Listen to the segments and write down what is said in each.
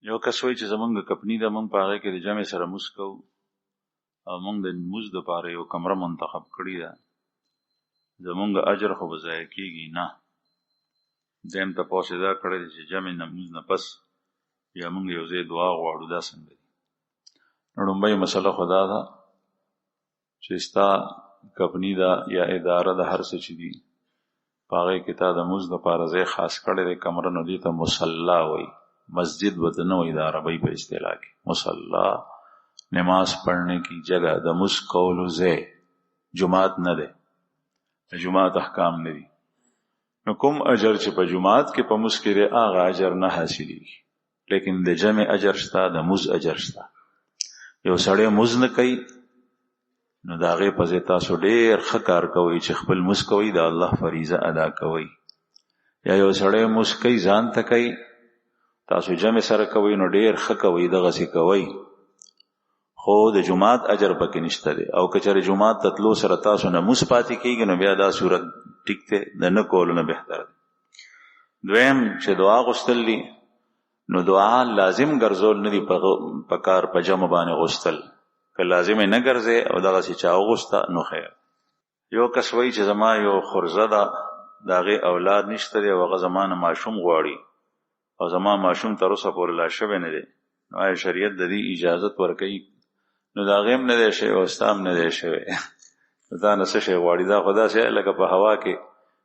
یو کس وایي چې زمونږ کپنی ده، مونږ په هغې کې د جمع سره مونځ کوو او مونږ د مونځ دپاره یو کمره منتخب کړې ده، زمونږ اجر خو به ضایع کېږي نه. دویم تپوس یې دا کړی دی چې جمع نه مونځ نه پس یا مونږ یو ځای دعا غواړو، دا څنګه دي؟ نو لومبۍ مسله خو دا ده چې ستا کپنی ده یا اداره ده، هر څه چې دي په هغې کې تا د مونځ دپاره ځای خاص کړی دی کمره، نو دې ته مصلا وایي. مسجد ورته نه وایي د عربۍ په اصطلاح کې. مصلا نماز پڑھنے کی جگہ، د مونځ کولو ځای. جماعت نه دی، د جماعت احکام نه دي. نو کوم اجر چې په جماعت کې په مونځ کې دی هغه اجر نه حاصلېږي، لیکن د جمع اجر شته، د مونځ اجر شته. یو سړی مونځ نه کوي نو د هغې په ځای تاسو ډېر ښه کار کوئ چې خپل مونځ کوئ، د الله فریضه ادا کوئ. یا یو سړی مونځ کوي ځان ته کوي، تاسو جمع سره کوئ نو ډېر ښه کوئ، دغسې کوئ، خو د جماعت اجر پکې نشته دی. او که چېرې جماعت ته تلو سره تاسو نه مونځ پاتې کېږي نو بیا دا صورت ټیک دی، د نه کولو نه بهتر دی. دویم چې دعا غوښتل دي نو دعا لازم ګرځول نه دي په کار په جمع باندې غوښتل. که لازم یې نه ګرځې او دغسې چا وغوښته نو خیر. یو کس وایي چې زما یو خورزه ده، د هغې اولاد نشته دی او هغه زما نه ماشوم غواړي او زما ماشوم تر اوسه پورې لا شوی نه دی، نو آیا شریعت د دې اجازت ورکوي؟ نو د هغې هم نه دی شوی او ستا هم نه دی شوی. دا نه څه شی غواړي؟ دا خو داسې لکه په هوا کې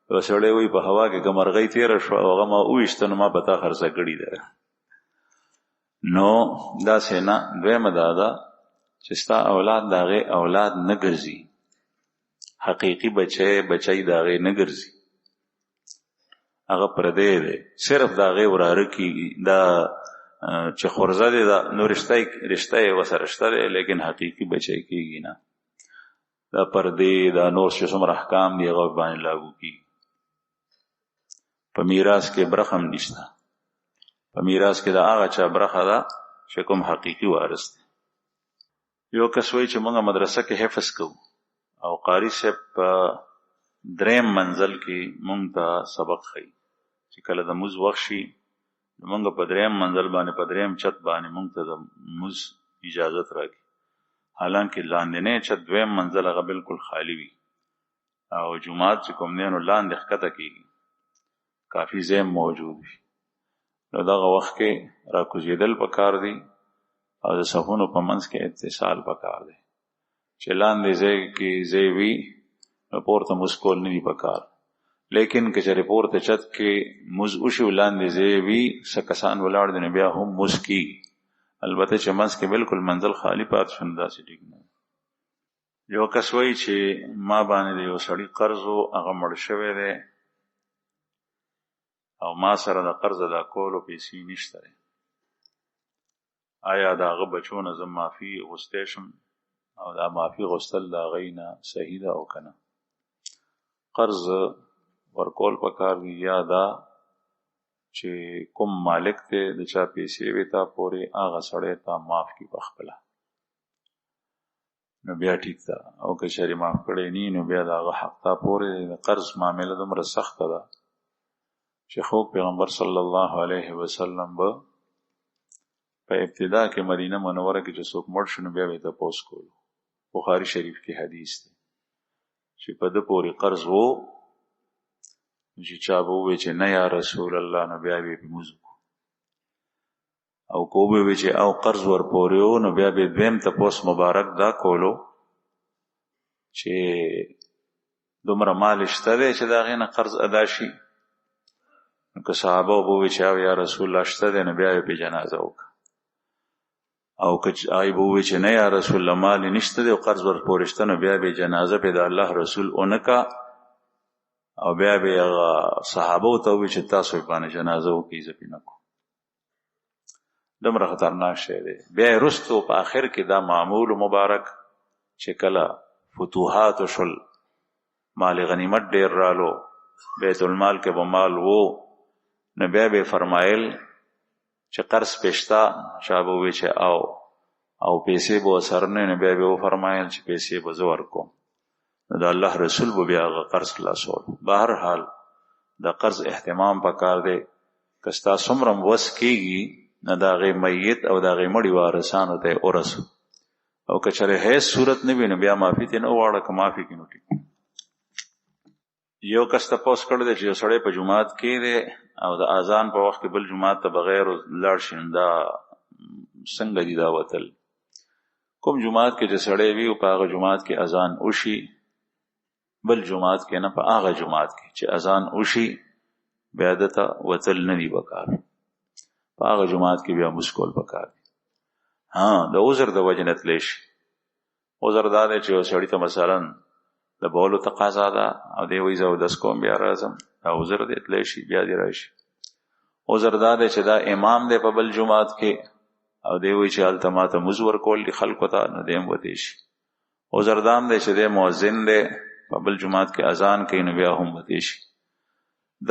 یو سړی وایي په هوا کې که مرغۍ تېره شوه او هغه ما وویشته نو ما په تا خرڅه کړې ده. نو داسې نه. دویمه دا ده چې ستا اولاد د هغې اولاد نه ګرځي، حقیقي بچی د هغې نه ګرځي، هغه پردی دی، صرف د هغې وراره کېږي. دا چې خورزه دی دا نو رشته یې ورسره شته دی، لیکن حقیقي بچی کېږي نه. دا پردی دا نور چې څومره احکام دي هغه باندې لاګو کېږي. په میراث کې برخه هم نشته. په میراث کې د هغه چا برخه ده چې کوم حقیقي وارث دی. یو کس وایي چې موږ مدرسه کې حفظ کوو او قاري صاحب په دریم منزل کې موږ ته سبق ښیي چې کله د مونځ وخت شي نو موږ په دریم منزل باندې په دریم چت باندې موږ ته د مونځ اجازت راکړي، حالانکه لاندنی چت دویم منزل هغه بالکل خالی وي او جماعت چې کوم دی نو لاندې ښکته کېږي، کافي ځای موجود وي. نو دغه وخت کې راکوزېدل پکار دی او د صفونو په منځ کې اتصال پکار دی. چې لاندې ځای کې ځای وي نو پورته مونځ کول نه دي پکار، لیکن که چېرې پورته چت کې مونځ وشي او لاندې ځای وي څه کسان ولاړ دي نو بیا هم مونځ کېږي، البته چې منځ کې بالکل منزل خالی پاتې شو نو داسې ټیک نه. یو کس وایي چې ما باندې د یو سړي قرض و، هغه مړ شوی دی او ما سره د قرض ادا کولو پیسې نشته دی، آیا د هغه بچو نه زه معافي غوښتی شم او دا معافي غوښتل د هغې نه صحیح ده او که نه؟ قرض ورکول پکار دي، یا دا چې کوم مالک دی د چا پیسې وې تا پورې هغه سړی تا معاف کړي پخپله نو بیا ټیک ده، او که چېرې معاف کړی نه نو بیا د هغه حق تا پورې دی. د قرض معامله دومره سخته ده چې خو پیغمبر صلی الله علیه وسلم به په ابتدا کې مدینه منوره کې چې څوک مړ شو نو بیا به یې تپوس کولو. بخاري شریف کې حدیث دی چې په ده پورې قرض و چې چا به ووایي چې نه یا رسول الله نو بیا به یې پې مونځ وکړو، او که وبوي چې او قرض ورپورې و نو بیا به یې دویم تپوس مبارک دا کولو چې دومره مال شته دی چې د هغې نه قرض ادا شي. نو که صحابه وبوي چې او یا رسول الله شته دی نو بیا یې پې جنازه وکړه، او که هغې به ووایي چې نه یا رسول الله مال نشته دی او قرض ورپورې شته نو بیا به یې جنازه پې د الله رسول اونه کا، او بیا به هغه صحابه ورته ووایي چې تاسو یې باندې جنازه وکړئ زه پې نه کوم. دومره خطرناک شی دی. بیا یې وروستو په آخر کې دا معمول مبارک چې کله فتوحات شول، مال غنیمت ډېر رالو، بیت المال کې به مال وو، نو بیا به یې فرمایل چې قرض پېشته، چا به ووایي چې او پیسې به ورسره نه وي نو بیا به یې وفرمایل چې پیسې به زه ورکوم، نو د الله رسول به بیا هغه قرض خلاصول. بهرحال د قرض اهتمام پکار دی. که ستا څومره وس کېږي نه د هغې میت او د هغې مړي وارثانو ته یې ورسو او که چېرې هیڅ صورت نه وي نو بیا معافي ترې نه وغواړه که معافي کړي نو ټیک. یو کس تپوس کړی دی چې یو سړی په جومات کې دی او د اذان په وخت کې بل جومات ته بغیر لاړ شي نو دا څنګه دي دا وتل؟ کوم جومات کې چې سړی وي او په هغه جومات کې اذان وشي بل جومات کې نه، په هغه جومات کې چې اذان وشي بیا دته وتل نه دي پکار، په هغه جومات کې بیا مونځ کول پکار دي. د عذر د وجې نه تلی شي. عذر دا دی چې یو سړي ته مثلا د بولو تقاضا ده او دی وایي زه اودس کوم بیا راځم، دا عذر دی تلی شي بیا دې راشي. عذر دا دی چې دا امام دی په بل جومات کې او دی وایي چې هلته ماته مونځ ورکول دي خلکو ته، نو دی هم وتی شي. عذر دا هم دی چې دی مؤذن دی په بل جومات کې اذان کوي نو بیا هم وتی شي.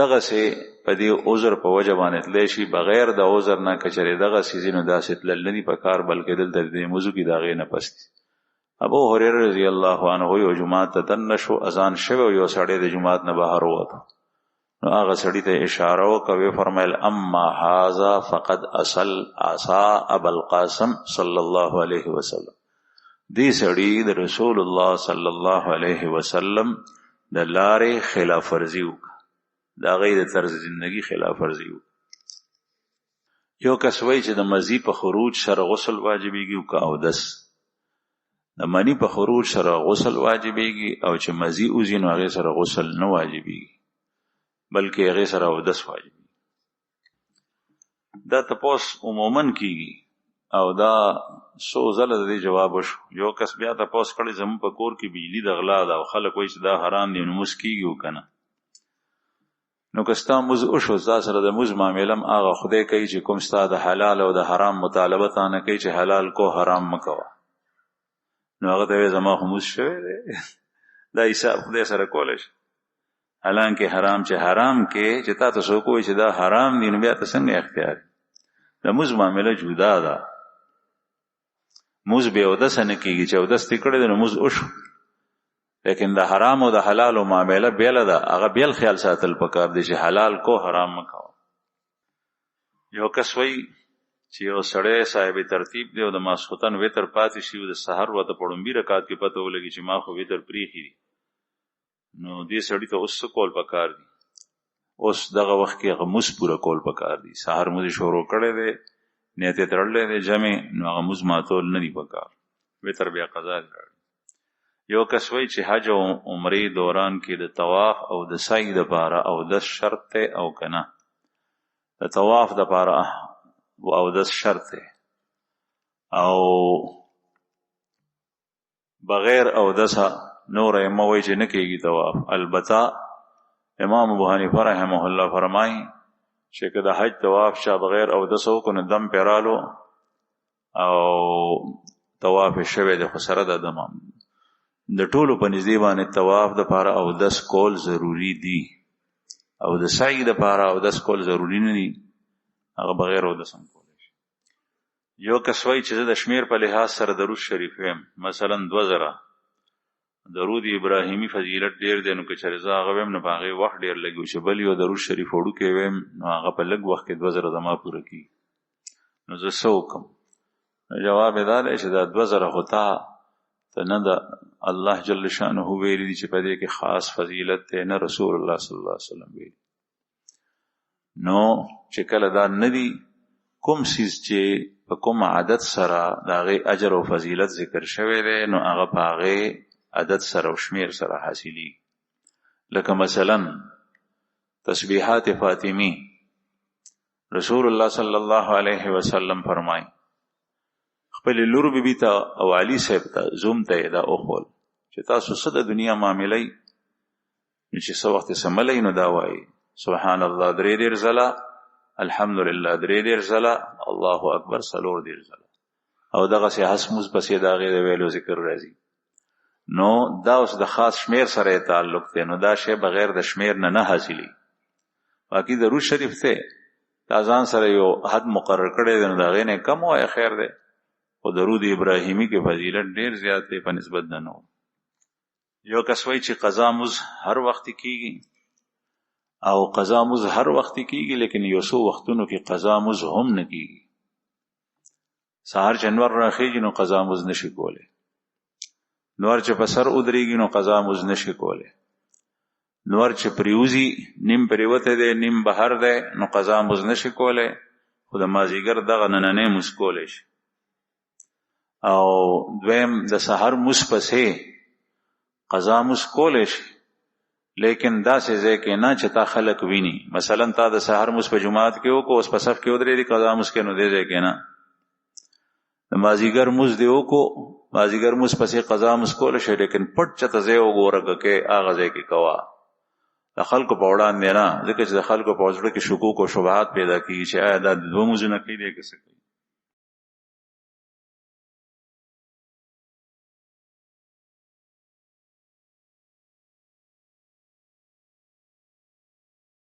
دغسې په دې عذر په وجه باندې تلی شي. بغیر د عذر نه که چېرې دغسې ځي نو داسې تلل نه دي پکار، بلکې دلته د دې موضوع کې د هغې نه پس دي. ابو هريره رضی الله عنه یو جومات ته دننه شو، اذان شوی او یو سړی د جومات نه بهر ووته، نو هغه سړي ته اشاره وکړه، ویې فرمیل اما هذا فقد عصى ابا القاسم صلی الله علیه وسلم. دې سړي د رسول الله صلی الله علیه وسلم د لارې خلاف ورزي وکړه، د هغې د طرز زندگی خلاف ورزي وکړه. یو کس وایي چې د مزي په خروج سره غسل واجبېږي او که اودس. د مني په خروج سره غسل واجبېږي او چې مزي وځي نو هغې سره غسل نه واجبېږي بلکې هغې سره اودس واجبېږي. دا تپوس عموما کېږي او دا څو ځله د دې جواب وشو. یو کس بیا تپوس کړی زموږ په کور کې بجلي د غلا ده او خلک وایي چې دا حرام دی نو مونځ کېږي او که نه. نو که ستا مونځ وشو ستا سره د مونځ معامله هم هغه خدای کوي چې کوم ستا د حلال او د حرام مطالبه تانه کوي چې حلال کو حرام مه کوه، نو هغه ته وایي زما خو مونځ شوی دی دا حساب خدای سره کولی شي. حالانکه حرام چې حرام کې چې تا ته څوک وایي چې دا حرام دی نو بیا ته څنګه اختیار دی؟ د مونځ معامله جدا ده. مونځ بې اودسه نه کېږي چې اودس دې کړی دی نو مونځ وشو، لیکن د حرام او د حلال او معامله بیله ده، هغه بیل خیال ساتل پکار دی چې حلال کو حرام مه کوه. یو کس وایي چې یو سړی صاحب ترتیب دی او د ماسخوتن وتر پاتې شي او د سحر ورته په ړومبي رکعت کې پته ولګي چې ما خو وتر پریښي دي، نو دې سړي ته اوس څه کول پکار دي؟ اوس دغه وخت کې هغه مونځ پوره کول پکار دي. سحر مونځ شروع کړی دی، نیت یې تړلی دی جمع، نو هغه مونځ ماتول نه دي پکار، وتر بیا قضا دی. یو کس وایي چې حج او عمرې دوران کې د طواف او د سعی دپاره اودس شرط دی او که نه؟ د طواف دپاره اودس شرط دی او بغیر اودسه نور ائمه وایي چې نه کېږي طواف. البته امام ابو حنیفه رحمه الله فرمایي چې که د حج طواف چا بغیر اودسه وکړو نو دم پرې رالو او طواف یې شوی دی خو سره د دم د ټولو په نږدې باندې طواف دپاره اودس کول ضروري دي او د سعی دپاره اودس کول ضروري نه دي، هغه بغیر اودس هم کولی شي. یو کس وایي چې زه د شمیر په لحاظ سره درود شریف ویم، مثلا 2000 درود ابراهیمي فضیلت ډیر دی، نو که چېرې زه هغه ویم نو په هغې وخت ډېر لږ وي، چې بل یو درود شریف وړوکی ویم نو هغه په لږ وخت کې 2000 زما پوره کېږي، نو زه څه وکړم؟ جواب یې دا دی چې دا 2000 خو ته نه د الله جل شانه ویلي دي چې په دې کې خاص فضیلت دی، نه رسول الله صلی الله علیه وسلم ویلي. نو چې کله دا نه دي کوم څیز چې په کوم عادت سره د هغې اجر او فضیلت ذکر شوی دی نو هغه په هغې عدد سره او شمیر سره حاصلېږي. لکه مثلا تسبیحات فاطمی، رسول الله صلی الله علیه وسلم فرمایي خپل لور بیبي ته او علي صاحب ته زوم ته یې دا وښول چې تاسو څه د دنیا معاملئ، نو چې څه وخت یې سملی نو دا وایي سبحان الله 3 ځله، الحمدلله 3 ځله، الله اکبر 4 ځله، او دغسې هس مونځ پسې د هغې د ویلو ذکر راځي. نو دا اوس د خاص شمیر سره تعلق دی، نو دا شی بغیر د شمیر نه حاصلي. باقي درود شریف ته دا ځان سره یو حد مقرر کړی دی نو د هغې نه کم وایه خیر دی، او درود ابراهیمی کې فضیلت ډیر زیات دی په نسبت د نور. یو کس وایي چې قضا مونځ هر وخت کېږي او قضا مونځ هر وخت کېږي، لیکن یو څو وختونو کې قضا مونځ هم نه کېږي. سهار چې نور راخیږي نو قضا مز نشي کوله، نور چې په سر ودرېږي نو قضا مز نشي کوله، نور چې پریوزی نیم پریوته دی نیم بهر دی نو قضا مز نشي کوله، خو د مازیګر دغه نننې مز کولی شي. او دویم د سحر مز پسې قضا مز کولی شي، لیکن داسې ځای کې نه چې تا خلق ویني. مثلا تا د سحر مز په جماعت کې وکړو، اوس په صف کې ودرېدې قضا مز کې نو دې ځای کې نه. د مازیګر مز دی وکړو، مازیګر مز پسې قضا مز کولی شي، لیکن پټ چته ځای وګوره کې هغه ځای کې کوه، د خلکو په وړاندې نه، ځکه چې د خلکو په زړه کې شکوک او شبهات پیدا کیږي چې آیا دا دوه مزونه کوي دی که څه کوي.